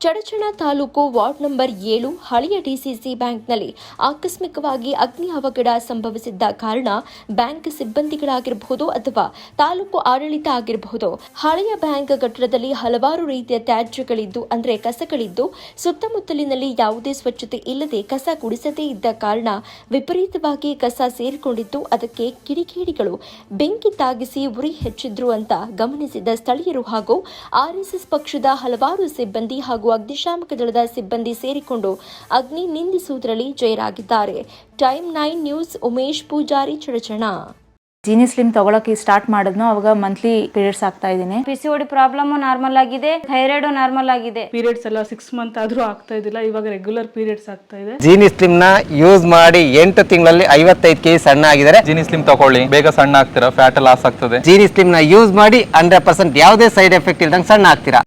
Chadchan taluk ward number 7 ಹಳೆಯ DCC ಬ್ಯಾಂಕ್ನಲ್ಲಿ ಆಕಸ್ಮಿಕವಾಗಿ ಅಗ್ನಿ ಅವಘಡ ಸಂಭವಿಸಿದ್ದ ಕಾರಣ ಬ್ಯಾಂಕ್ ಸಿಬ್ಬಂದಿಗಳಾಗಿರಬಹುದು ಅಥವಾ ತಾಲೂಕು ಆಡಳಿತ ಆಗಿರಬಹುದು ಹಳೆಯ ಬ್ಯಾಂಕ್ ಕಟ್ಟಡದಲ್ಲಿ ಹಲವಾರು ರೀತಿಯ ತ್ಯಾಜ್ಯಗಳಿದ್ದು ಅಂದರೆ ಕಸಗಳಿದ್ದು ಸುತ್ತಮುತ್ತಲಿನಲ್ಲಿ ಯಾವುದೇ ಸ್ವಚ್ಛತೆ ಇಲ್ಲದೆ ಕಸ ಗುಡಿಸದೇ ಇದ್ದ ಕಾರಣ ವಿಪರೀತವಾಗಿ ಕಸ ಸೇರಿಕೊಂಡಿದ್ದು ಅದಕ್ಕೆ ಕಿಡಿಗೇಡಿಗಳು ಬೆಂಕಿ ತಾಗಿಸಿ ಉರಿ ಹೆಚ್ಚಿದ್ರು ಅಂತ ಗಮನಿಸಿದ ಸ್ಥಳೀಯರು ಹಾಗೂ ಆರ್ಎಸ್ಎಸ್ ಪಕ್ಷದ ಹಲವಾರು ಸಿಬ್ಬಂದಿ ಹಾಗೂ ಅಗ್ನಿಶಾಮಕ ದಳದ ಸಿಬ್ಬಂದಿ ಸೇರಿಕೊಂಡು ಅಗ್ನಿ ನಿಂದಿಸುವುದರಲ್ಲಿ ಜಯರಾಗಿದ್ದಾರೆ. Time 9 news Umesh Pujari, Chadachan. Jeeni slim ತಗೊಳಕ್ಕೆ ಸ್ಟಾರ್ಟ್ ಮಾಡಿದ್ನು ಅವಾಗ ಮಂತ್ಲಿ ಪೀರಿಯಡ್ಸ್ ಆಗ್ತಾ ಇದ್ದೀನಿ. PCOD ಪ್ರಾಬ್ಲಮ್ ನಾರ್ಮಲ್ ಆಗಿದೆ, ಥೈರಾಯ್ಡ್ ನಾರ್ಮಲ್ ಆಗಿದೆ. ಪೀರಿಯಡ್ಸ್ ಎಲ್ಲ 6 ಮಂತ್ ಆದ್ರೂ ಆಗ್ತಾ ಇದ್ದಿಲ್ಲ, ಇವಾಗ ರೆಗ್ಯುಲರ್ ಪೀರಿಯಡ್ಸ್ ಆಗ್ತಾ ಇದೆ. ಜೀನಿ ಸ್ಲಿಮ್ ನ ಯೂಸ್ ಮಾಡಿ 8 ತಿಂಗಳಲ್ಲಿ 55 kg ಸಣ್ಣ ಆಗಿದ್ದಾರೆ. ಜೀನಿ ಸ್ಲಿಮ್ ತಗೊಳ್ಳಿ, ಬೇಗ ಸಣ್ಣ ಆಗ್ತೀರಾ, ಫ್ಯಾಟ್ ಲಾಸ್ ಆಗ್ತದೆ. ಜೀನಿ ಸ್ಲಿಮ್ ನ ಯೂಸ್ ಮಾಡಿ 100% ಯಾವುದೇ ಸೈಡ್ ಎಫೆಕ್ಟ್ ಇಲ್ದಂಗೆ ಸಣ್ಣ ಆಗ್ತೀರಾ.